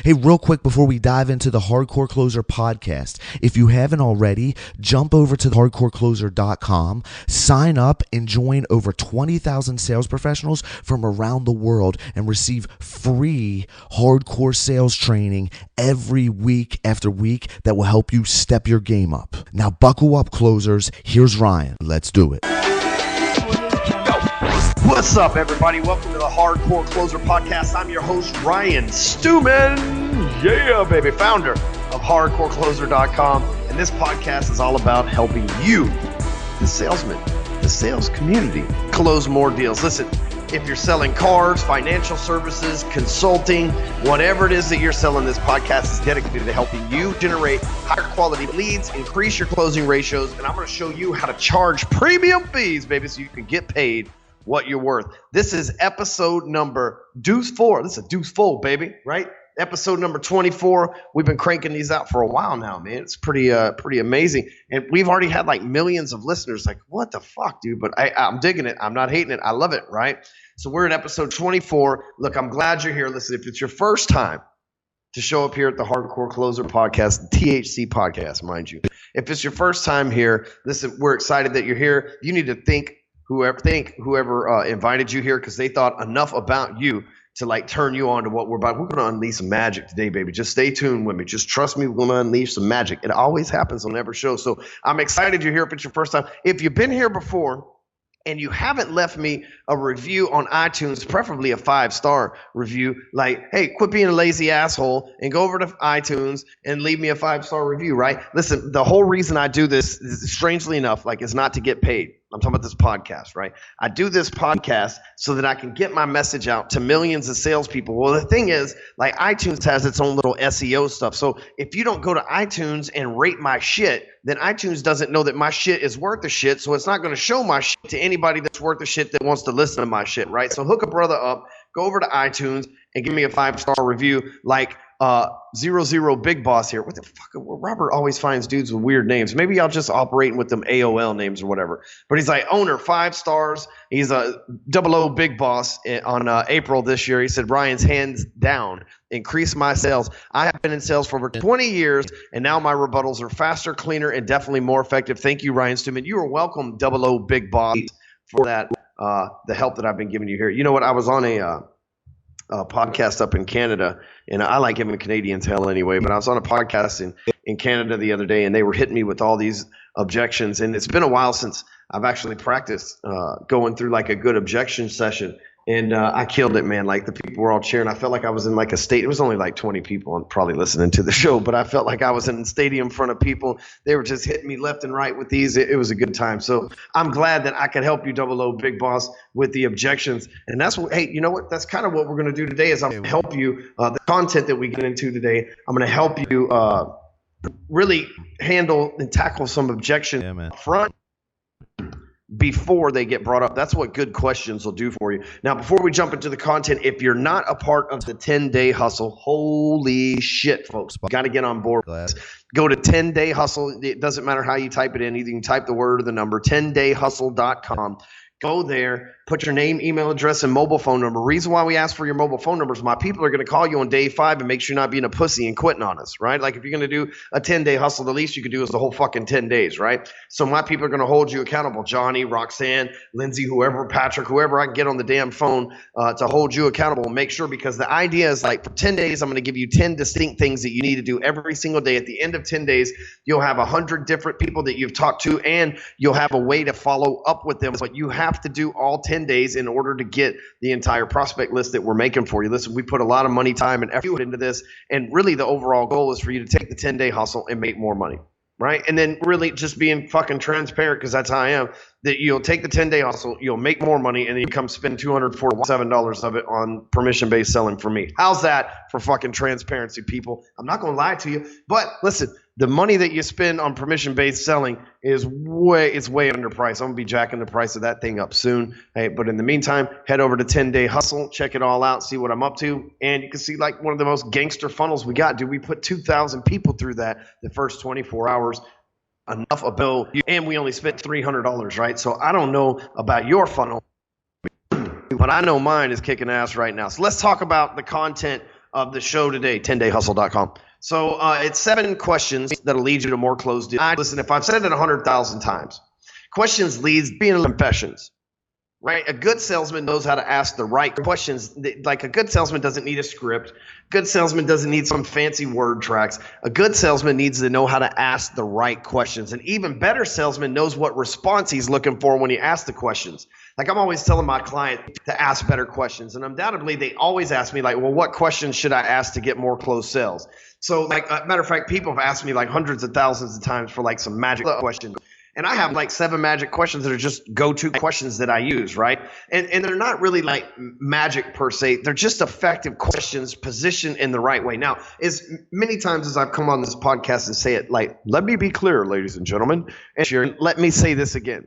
Hey, real quick before we dive into the Hardcore Closer podcast, if you haven't already, jump over to hardcorecloser.com, sign up, and join over 20,000 sales professionals from around the world and receive free hardcore sales training every week after week that will help you step your game up. Now, buckle up, closers. Here's Ryan. Let's do it. What's up, everybody? Welcome to the Hardcore Closer Podcast. I'm your host, Ryan Stewman. Yeah, baby. Founder of HardcoreCloser.com. And this podcast is all about helping you, the salesman, the sales community, close more deals. Listen, if you're selling cars, financial services, consulting, whatever it is that you're selling, this podcast is dedicated to helping you generate higher quality leads, increase your closing ratios, and I'm going to show you how to charge premium fees, baby, so you can get paid what you're worth. This is episode number deuce 4. This is a deuce full, baby, right? Episode number 24. We've been cranking these out for a while now, man. It's pretty amazing. And we've already had like millions of listeners. Like, what the fuck, dude? But I'm digging it. I'm not hating it. I love it, right? So we're in episode 24. Look, I'm glad you're here. Listen, if it's your first time to show up here at the Hardcore Closer Podcast, THC Podcast, mind you. If it's your first time here, listen, we're excited that you're here. You need to thank whoever invited you here, because they thought enough about you to like turn you on to what we're about. We're going to unleash some magic today, baby. Just stay tuned with me. Just trust me. We're going to unleash some magic. It always happens on every show. So I'm excited you're here if it's your first time. If you've been here before and you haven't left me a review on iTunes, preferably a 5-star review, like, hey, quit being a lazy asshole and go over to iTunes and leave me a 5-star review, right? Listen, the whole reason I do this is, strangely enough, like, it's not to get paid. I'm talking about this podcast, right? I do this podcast so that I can get my message out to millions of salespeople. Well, the thing is, like, iTunes has its own little SEO stuff. So if you don't go to iTunes and rate my shit, then iTunes doesn't know that my shit is worth the shit. So it's not going to show my shit to anybody that's worth the shit that wants to listen to my shit, right? So hook a brother up, go over to iTunes and give me a 5-star review, like 00 Big Boss here. What the fuck? Robert always finds dudes with weird names. Maybe I'll just operate with them AOL names or whatever. But he's like, owner, 5 stars. He's a 00 Big Boss on April this year. He said, Ryan's hands down increase my sales. I have been in sales for over 20 years, and now my rebuttals are faster, cleaner, and definitely more effective. Thank you, Ryan Stewman. You are welcome, 00 Big Boss, for that, the help that I've been giving you here. You know what? I was on a podcast up in Canada, and I like giving Canadians hell anyway, but I was on a podcast in Canada the other day, and they were hitting me with all these objections, and it's been a while since I've actually practiced going through like a good objection session, and I killed it, man. Like, the people were all cheering. I felt like I was in like a state. It was only like 20 people probably listening to the show, but I felt like I was in a stadium in front of people. They were just hitting me left and right with these. It was a good time. So I'm glad that I could help you, 00 Big Boss, with the objections. And that's what, hey, you know what? That's kind of what we're going to do today. Is I'm going to help you, the content that we get into today. I'm going to help you really handle and tackle some objections up front before they get brought up. That's what good questions will do for you. Now, before we jump into the content, if you're not a part of the 10-day hustle, holy shit, folks, got to get on board. Go to 10-day hustle. It doesn't matter how you type it in. Either you can type the word or the number, 10dayhustle.com. Go there, put your name, email address, and mobile phone number. Reason why we ask for your mobile phone numbers, my people are going to call you on day 5 and make sure you're not being a pussy and quitting on us, right? Like, if you're going to do a 10-day hustle, the least you could do is the whole fucking 10 days, right? So my people are going to hold you accountable. Johnny, Roxanne, Lindsay, whoever, Patrick, whoever I can get on the damn phone to hold you accountable and make sure, because the idea is, like, for 10 days, I'm going to give you 10 distinct things that you need to do every single day. At the end of 10 days, you'll have 100 different people that you've talked to, and you'll have a way to follow up with them. But you have to do all 10 days in order to get the entire prospect list that we're making for you. Listen, we put a lot of money, time, and effort into this, and really the overall goal is for you to take the 10-day hustle and make more money, right? And then really just being fucking transparent, because that's how I am, that you'll take the 10-day hustle, you'll make more money, and then you come spend $247 of it on permission-based selling for me. How's that for fucking transparency, people? I'm not going to lie to you, but listen, the money that you spend on permission-based selling is way underpriced. I'm going to be jacking the price of that thing up soon. Hey, but in the meantime, head over to 10-Day Hustle, check it all out, see what I'm up to. And you can see, like, one of the most gangster funnels we got. Dude, we put 2,000 people through that the first 24 hours. Enough a bill, and we only spent $300, right? So I don't know about your funnel, but I know mine is kicking ass right now. So let's talk about the content of the show today, 10dayhustle.com. So it's 7 questions that'll lead you to more closed deals. Listen, if I've said it 100,000 times, questions leads being confessions. Right? A good salesman knows how to ask the right questions. Like a good salesman doesn't need a script. Good salesman doesn't need some fancy word tracks. A good salesman needs to know how to ask the right questions. An even better salesman knows what response he's looking for when he asks the questions. Like I'm always telling my client to ask better questions. And undoubtedly, they always ask me like, well, what questions should I ask to get more closed sales? So like, matter of fact, people have asked me like hundreds of thousands of times for like some magic questions. And I have like 7 magic questions that are just go-to questions that I use, right? And they're not really like magic per se. They're just effective questions positioned in the right way. Now, as many times as I've come on this podcast and say it like, let me be clear, ladies and gentlemen, and let me say this again,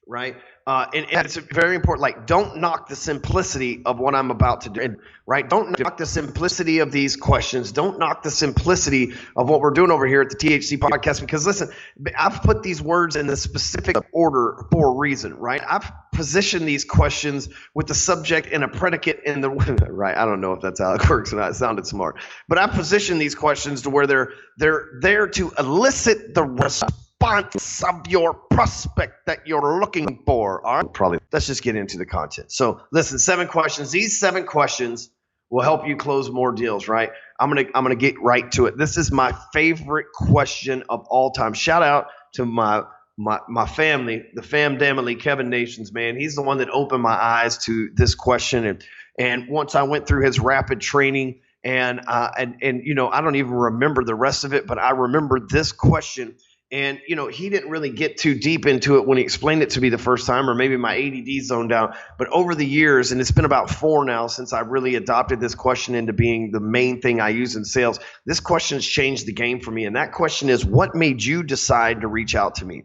right? And it's very important. Like, don't knock the simplicity of what I'm about to do, right? Don't knock the simplicity of these questions. Don't knock the simplicity of what we're doing over here at the THC Podcast. Because listen, I've put these words in the specific order for a reason, right? I've positioned these questions with the subject and a predicate in the right. I don't know if that's how it works or not. It sounded smart, but I positioned these questions to where they're there to elicit the response of your prospect that you're looking for. All right, probably. Let's just get into the content. So listen, 7 questions. These 7 questions will help you close more deals, right? I'm gonna get right to it. This is my favorite question of all time. Shout out to my family, the family, Kevin Nations, man. He's the one that opened my eyes to this question. And once I went through his rapid training and you know, I don't even remember the rest of it, but I remember this question. And, you know, he didn't really get too deep into it when he explained it to me the first time, or maybe my ADD zoned out. But over the years, and it's been about 4 now since I really adopted this question into being the main thing I use in sales, this question's changed the game for me. And that question is, what made you decide to reach out to me?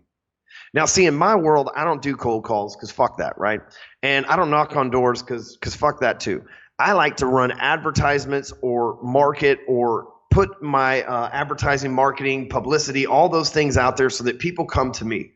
Now, see, in my world, I don't do cold calls because fuck that, right? And I don't knock on doors because fuck that too. I like to run advertisements or market or put my advertising, marketing, publicity, all those things out there so that people come to me,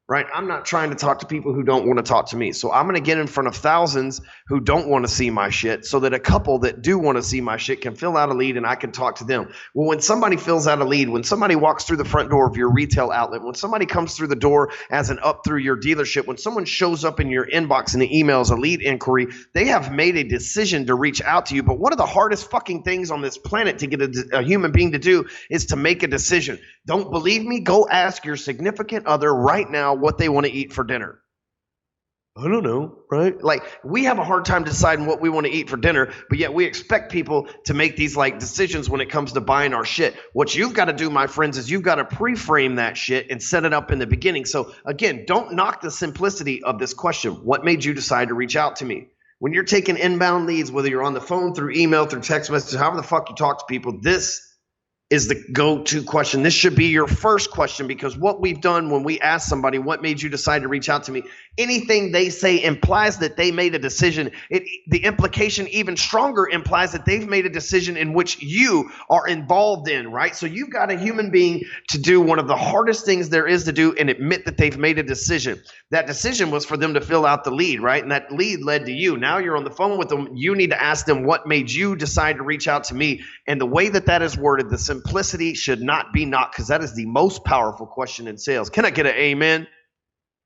right? I'm not trying to talk to people who don't want to talk to me. So I'm going to get in front of thousands who don't want to see my shit so that a couple that do want to see my shit can fill out a lead and I can talk to them. Well, when somebody fills out a lead, when somebody walks through the front door of your retail outlet, when somebody comes through the door as an up through your dealership, when someone shows up in your inbox in the emails, a lead inquiry, they have made a decision to reach out to you. But one of the hardest fucking things on this planet to get a human being to do is to make a decision. Don't believe me? Go ask your significant other right now what they want to eat for dinner. I don't know, right? Like, we have a hard time deciding what we want to eat for dinner, but yet we expect people to make these like decisions when it comes to buying our shit. What you've got to do, my friends, is you've got to pre-frame that shit and set it up in the beginning. So again, don't knock the simplicity of this question. What made you decide to reach out to me? When you're taking inbound leads, whether you're on the phone, through email, through text message, however the fuck you talk to people, this is the go-to question. This should be your first question, because what we've done when we ask somebody, what made you decide to reach out to me? Anything they say implies that they made a decision. The implication even stronger implies that they've made a decision in which you are involved in, right? So you've got a human being to do one of the hardest things there is to do and admit that they've made a decision. That decision was for them to fill out the lead, right? And that lead led to you. Now you're on the phone with them. You need to ask them, what made you decide to reach out to me? And the way that that is worded, the simplicity should not be knocked, because that is the most powerful question in sales. Can I get an amen?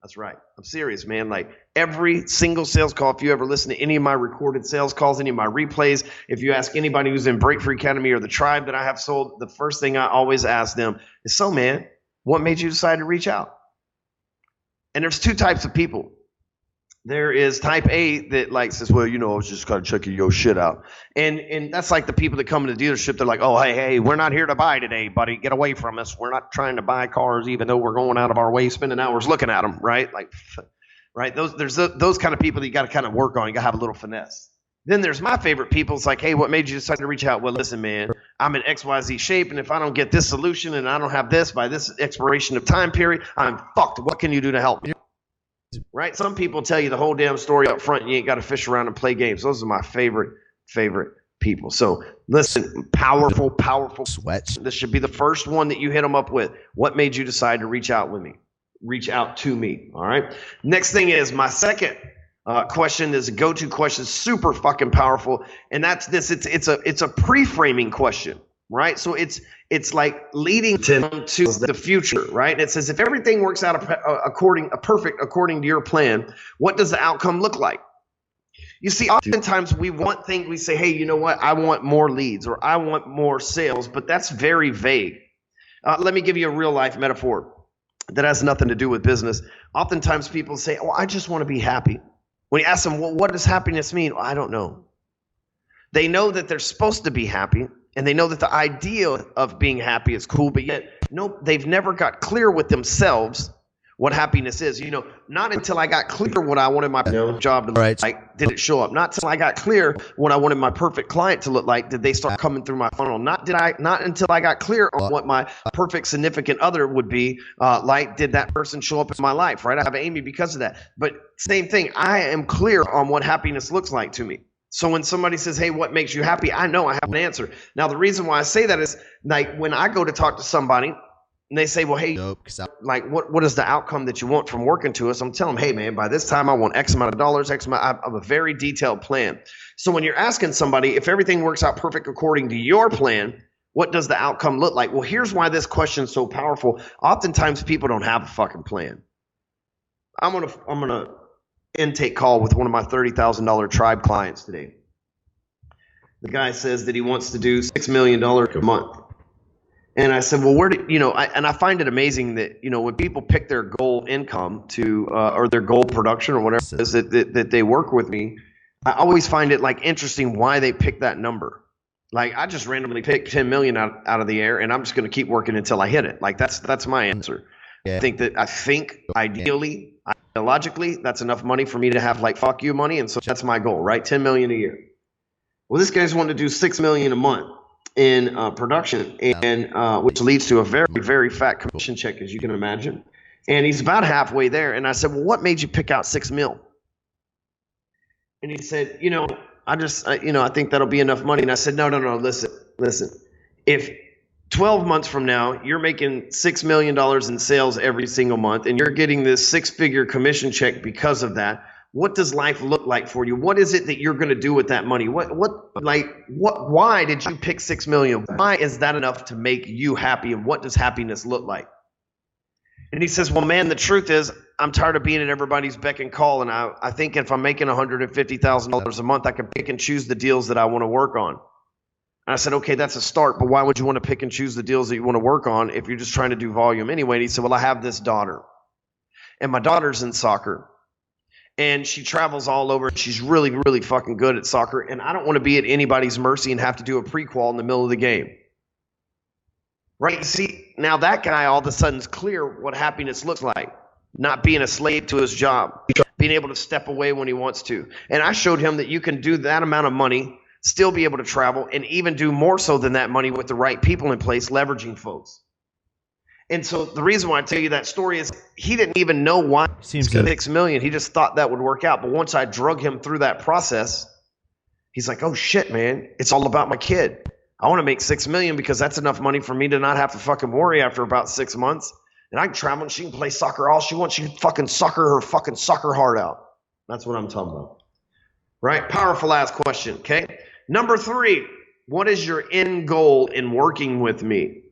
That's right. I'm serious, man. Like, every single sales call, if you ever listen to any of my recorded sales calls, any of my replays, if you ask anybody who's in Breakthrough Academy or the tribe that I have sold, the first thing I always ask them is, so man, what made you decide to reach out? And there's 2 types of people. There is type A that like says, well, you know, I was just kind of checking your shit out. And that's like the people that come to the dealership. They're like, oh, hey, we're not here to buy today, buddy. Get away from us. We're not trying to buy cars, even though we're going out of our way, spending hours looking at them, right? Like, right? There's those kind of people that you got to kind of work on. You got to have a little finesse. Then there's my favorite people. It's like, hey, what made you decide to reach out? Well, listen, man, I'm in XYZ shape, and if I don't get this solution and I don't have this by this expiration of time period, I'm fucked. What can you do to help me? Right? Some people tell you the whole damn story up front. You ain't got to fish around and play games. Those are my favorite people. So listen, powerful Sweats. This should be the first one that you hit them up with. What made you decide to reach out to me? All right. Next thing is my second question is a go-to question, super fucking powerful, and that's this. It's a pre-framing question, right? So it's like leading to the future, right? And it says if everything works out according to your plan, what does the outcome look like? You see, oftentimes we want things. We say, hey, you know what? I want more leads or I want more sales, but that's very vague. Let me give you a real life metaphor that has nothing to do with business. Oftentimes people say, oh, I just want to be happy. When you ask them, well, what does happiness mean? Well, I don't know. They know that they're supposed to be happy, and they know that the idea of being happy is cool, but yet they've never got clear with themselves what happiness is. Not until I got clear what I wanted my job to look like did it show up. Not until I got clear what I wanted my perfect client to look like did they start coming through my funnel. Not until I got clear on what my perfect significant other would be like did that person show up in my life, right? I have Amy because of that. But same thing, I am clear on what happiness looks like to me. So when somebody says, hey, what makes you happy? I know I have an answer. Now, the reason why I say that is like when I go to talk to somebody, and they say, well, hey, like, what is the outcome that you want from working to us? I'm telling them, hey, man, by this time I want X amount of dollars, I have a very detailed plan. So when you're asking somebody, if everything works out perfect according to your plan, what does the outcome look like? Well, here's why this question is so powerful. Oftentimes people don't have a fucking plan. I'm gonna intake call with one of my $30,000 tribe clients today. The guy says that he wants to do $6 million a month. And I said, well, I find it amazing that, when people pick their goal income or their goal production or whatever it is that they work with me, I always find it like interesting why they pick that number. Like I just randomly picked 10 million out of the air and I'm just going to keep working until I hit it. Like that's my answer. Yeah. I think ideally, logically, that's enough money for me to have like fuck you money. And so that's my goal, right? 10 million a year. Well, this guy's wanting to do 6 million a month in production, and which leads to a very, very fat commission check, as you can imagine. And he's about halfway there. And I said, well, what made you pick out 6 mil? And he said, I think that'll be enough money. And I said, no, listen. If 12 months from now, you're making $6 million in sales every single month, and you're getting this 6-figure commission check because of that, what does life look like for you? What is it that you're going to do with that money? Why did you pick 6 million? Why is that enough to make you happy? And what does happiness look like? And he says, well, man, the truth is I'm tired of being at everybody's beck and call. And I think if I'm making $150,000 a month, I can pick and choose the deals that I want to work on. And I said, okay, that's a start, but why would you want to pick and choose the deals that you want to work on if you're just trying to do volume anyway? And he said, well, I have this daughter, and my daughter's in soccer. And she travels all over. She's really, really fucking good at soccer. And I don't want to be at anybody's mercy and have to do a pre-qual in the middle of the game. Right? See, now that guy all of a sudden is clear what happiness looks like. Not being a slave to his job. Being able to step away when he wants to. And I showed him that you can do that amount of money, still be able to travel, and even do more so than that money with the right people in place, leveraging folks. And so the reason why I tell you that story is he didn't even know why $6 million. He just thought that would work out. But once I drug him through that process, he's like, oh shit, man, it's all about my kid. I want to make $6 million because that's enough money for me to not have to fucking worry after about 6 months. And I can travel and she can play soccer all she wants. She can fucking her fucking soccer heart out. That's what I'm talking about. Right? Powerful ass question. Okay. Number 3, what is your end goal in working with me?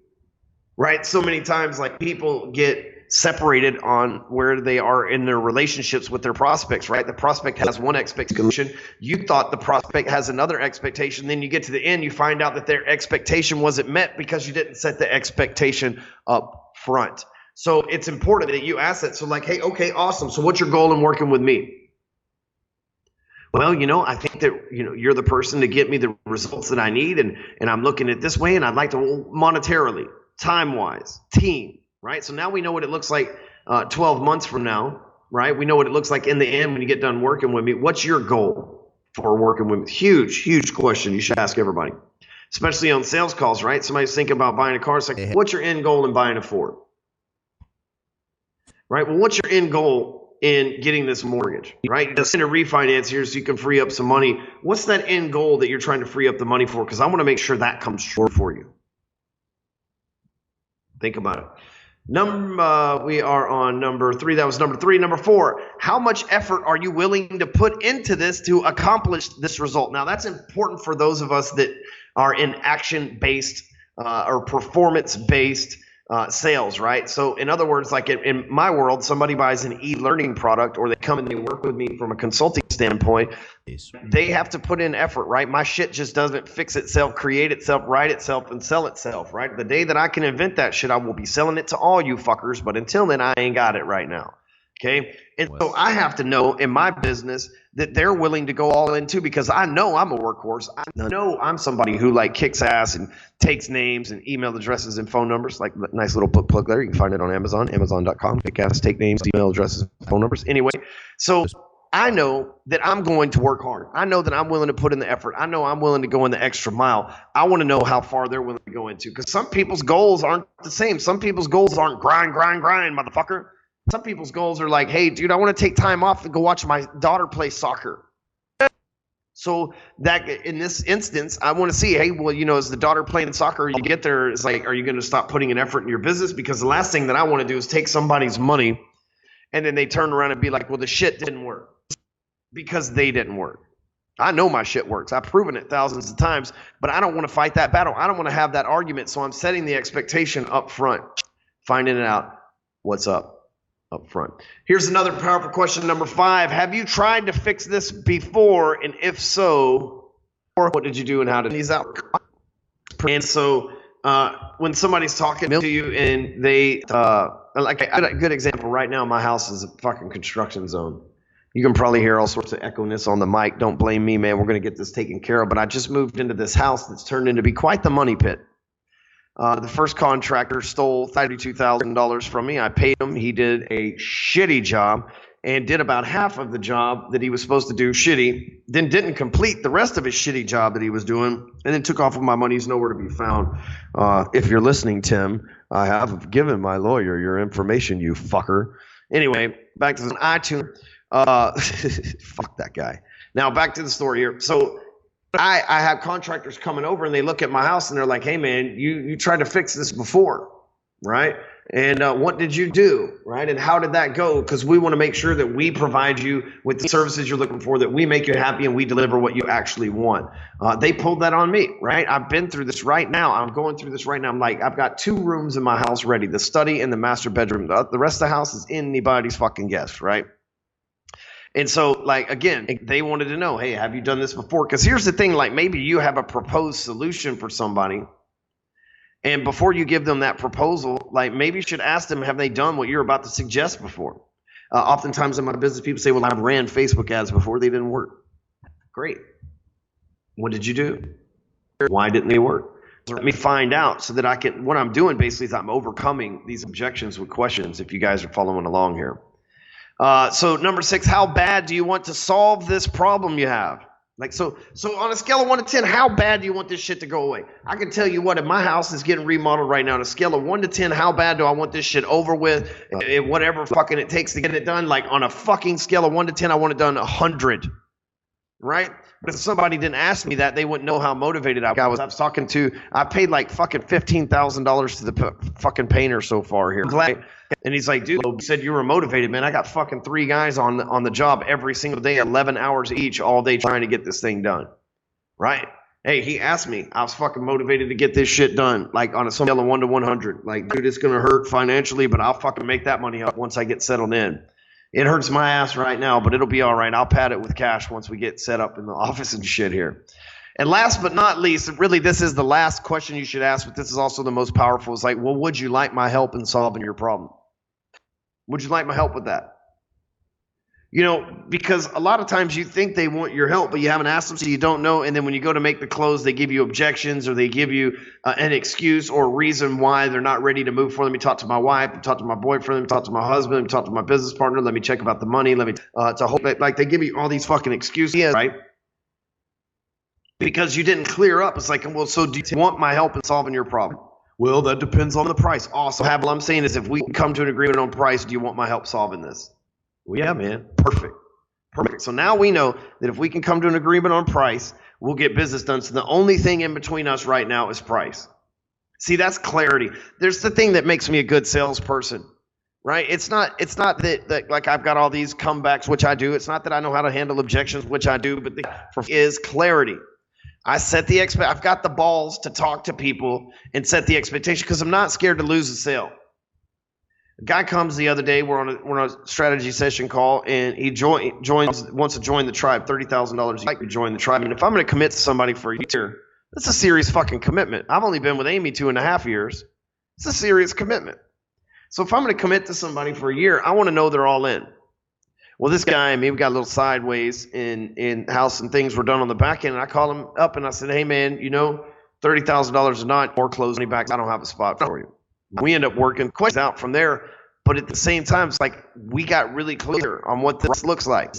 Right? So many times, like, people get separated on where they are in their relationships with their prospects, right? The prospect has one expectation. You thought the prospect has another expectation. Then you get to the end, you find out that their expectation wasn't met because you didn't set the expectation up front. So it's important that you ask that. So like, hey, okay, awesome. So what's your goal in working with me? Well, I think that, you're the person to get me the results that I need. And I'm looking at this way, and I'd like to monetarily, time-wise, team, right? So now we know what it looks like 12 months from now, right? We know what it looks like in the end when you get done working with me. What's your goal for working with me? Huge, huge question you should ask everybody, especially on sales calls, right? Somebody's thinking about buying a car. It's like, what's your end goal in buying a Ford? Right? Well, what's your end goal in getting this mortgage, right? Just in a refinance here so you can free up some money. What's that end goal that you're trying to free up the money for? Because I want to make sure that comes true for you. Think about it. We are on number 3. That was number 3. Number 4, how much effort are you willing to put into this to accomplish this result? Now, that's important for those of us that are in action-based or performance-based sales, right? So in other words, like in my world, somebody buys an e-learning product or they come and they work with me from a consulting standpoint, they have to put in effort, right? My shit just doesn't fix itself, create itself, write itself, and sell itself, right? The day that I can invent that shit, I will be selling it to all you fuckers, but until then, I ain't got it right now. Okay. And so I have to know in my business that they're willing to go all in too, because I know I'm a workhorse. I know I'm somebody who like kicks ass and takes names and email addresses and phone numbers. Like nice little book plug there. You can find it on Amazon, amazon.com. Kick ass, take names, email addresses, phone numbers. Anyway, so I know that I'm going to work hard. I know that I'm willing to put in the effort. I know I'm willing to go in the extra mile. I want to know how far they're willing to go into, because some people's goals aren't the same. Some people's goals aren't grind, motherfucker. Some people's goals are like, hey, dude, I want to take time off and go watch my daughter play soccer. So that in this instance, I want to see, hey, well, you know, is the daughter playing soccer? You get there, it's like, are you going to stop putting an effort in your business? Because the last thing that I want to do is take somebody's money and then they turn around and be like, well, the shit didn't work because they didn't work. I know my shit works. I've proven it thousands of times, but I don't want to fight that battle. I don't want to have that argument. So I'm setting the expectation up front, finding it out what's up front. Here's another powerful question, number 5. Have you tried to fix this before? And if so, what did you do and how did these out? And so when somebody's talking to you and they, like a good example right now, my house is a fucking construction zone. You can probably hear all sorts of echo-ness on the mic. Don't blame me, man. We're going to get this taken care of. But I just moved into this house that's turned into be quite the money pit. The first contractor stole $32,000 from me. I paid him. He did a shitty job and did about half of the job that he was supposed to do shitty, then didn't complete the rest of his shitty job that he was doing, and then took off with my money. He's nowhere to be found. If you're listening, Tim, I have given my lawyer your information, you fucker. Anyway, back to the iTunes. Fuck that guy. Now, back to the story here. So I have contractors coming over and they look at my house and they're like, hey, man, you tried to fix this before, right? And what did you do, right? And how did that go? Because we want to make sure that we provide you with the services you're looking for, that we make you happy and we deliver what you actually want. They pulled that on me, right? I've been through this right now. I'm going through this right now. I'm like, I've got 2 rooms in my house ready, the study and the master bedroom. The rest of the house is anybody's fucking guest, right? And so, like, again, they wanted to know, hey, have you done this before? Because here's the thing, like, maybe you have a proposed solution for somebody. And before you give them that proposal, like, maybe you should ask them, have they done what you're about to suggest before? Oftentimes in my business, people say, well, I've ran Facebook ads before. They didn't work. Great. What did you do? Why didn't they work? Let me find out so that I can, what I'm doing basically is I'm overcoming these objections with questions, if you guys are following along here. So number 6, how bad do you want to solve this problem you have? Like, so on a scale of 1 to 10, how bad do you want this shit to go away? I can tell you what, if my house is getting remodeled right now, on a scale of 1 to 10, how bad do I want this shit over with? Whatever fucking it takes to get it done. Like, on a fucking scale of 1 to 10, I want it done 100. Right? But if somebody didn't ask me that, they wouldn't know how motivated I was. I was talking to, I paid like fucking $15,000 to the fucking painter so far here. And he's like, dude, you said you were motivated, man. I got fucking 3 guys on the job every single day, 11 hours each, all day trying to get this thing done. Right? Hey, he asked me. I was fucking motivated to get this shit done. Like, on a scale of 1 to 100. Like, dude, it's going to hurt financially, but I'll fucking make that money up once I get settled in. It hurts my ass right now, but it'll be all right. I'll pad it with cash once we get set up in the office and shit here. And last but not least, really this is the last question you should ask, but this is also the most powerful. It's like, well, would you like my help in solving your problem? Would you like my help with that? You know, because a lot of times you think they want your help, but you haven't asked them, so you don't know. And then when you go to make the close, they give you objections, or they give you an excuse or reason why they're not ready to move forward. Let me talk to my wife, talk to my boyfriend, let me talk to my husband, let me talk to my business partner, let me check about the money, let me to hope that, like, they give you all these fucking excuses, right? Because you didn't clear up. It's like, well, so do you want my help in solving your problem? Well, that depends on the price. Awesome. What I'm saying is, if we can come to an agreement on price, do you want my help solving this? Well, yeah, man. Perfect. So now we know that if we can come to an agreement on price, we'll get business done. So the only thing in between us right now is price. See, that's clarity. There's the thing that makes me a good salesperson, right? It's not that like I've got all these comebacks, which I do. It's not that I know how to handle objections, which I do, but the is clarity. I set the I've got the balls to talk to people and set the expectation because I'm not scared to lose a sale. A guy comes the other day, we're on a strategy session call, and he wants to join the tribe, $30,000 a year to join the tribe. And if I'm going to commit to somebody for a year, that's a serious fucking commitment. I've only been with Amy 2.5 years. It's a serious commitment. So if I'm going to commit to somebody for a year, I want to know they're all in. Well, this guy, maybe got a little sideways in how some things were done on the back end. And I called him up and I said, hey, man, $30,000 is not more close money back. I don't have a spot for you. We end up working quite out from there. But at the same time, it's like we got really clear on what this looks like.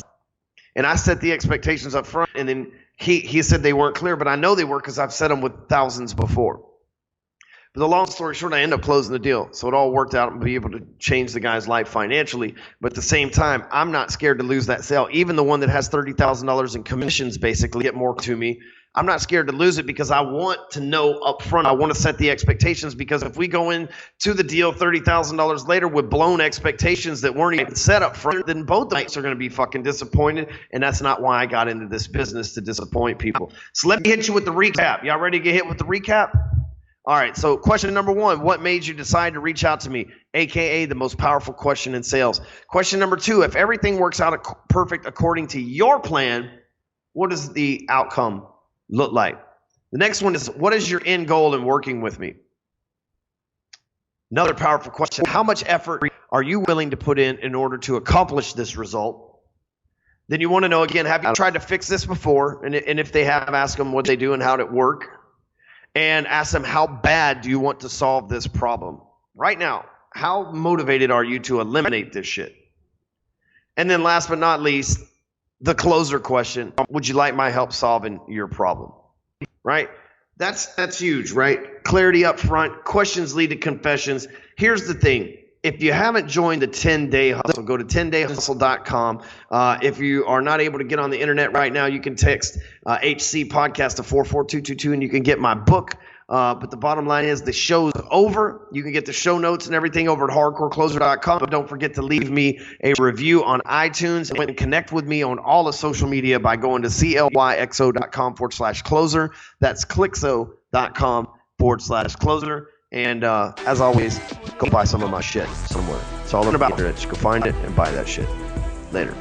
And I set the expectations up front. And then he said they weren't clear, but I know they were because I've set them with thousands before. But the long story short, I ended up closing the deal. So it all worked out and be able to change the guy's life financially. But at the same time, I'm not scared to lose that sale. Even the one that has $30,000 in commissions basically get more to me. I'm not scared to lose it because I want to know up front. I want to set the expectations because if we go into the deal $30,000 later with blown expectations that weren't even set up front, then both of us are going to be fucking disappointed. And that's not why I got into this business, to disappoint people. So let me hit you with the recap. Y'all ready to get hit with the recap? All right, so question number 1, what made you decide to reach out to me, a.k.a. the most powerful question in sales? Question number 2, if everything works out perfect according to your plan, what does the outcome look like? The next one is, what is your end goal in working with me? Another powerful question, how much effort are you willing to put in order to accomplish this result? Then you want to know, again, have you tried to fix this before? And if they have, ask them what they do and how did it work. And ask them, how bad do you want to solve this problem? Right now, how motivated are you to eliminate this shit? And then last but not least, the closer question, would you like my help solving your problem? Right? That's huge, right? Clarity up front, questions lead to confessions. Here's the thing. If you haven't joined the 10-Day Hustle, go to 10dayhustle.com. If you are not able to get on the internet right now, you can text HC Podcast to 44222 and you can get my book. But the bottom line is the show's over. You can get the show notes and everything over at hardcorecloser.com. But don't forget to leave me a review on iTunes and connect with me on all the social media by going to clyxo.com/closer. That's clyxo.com/closer. And as always, go buy some of my shit somewhere. It's all about it. Just go find it and buy that shit. Later.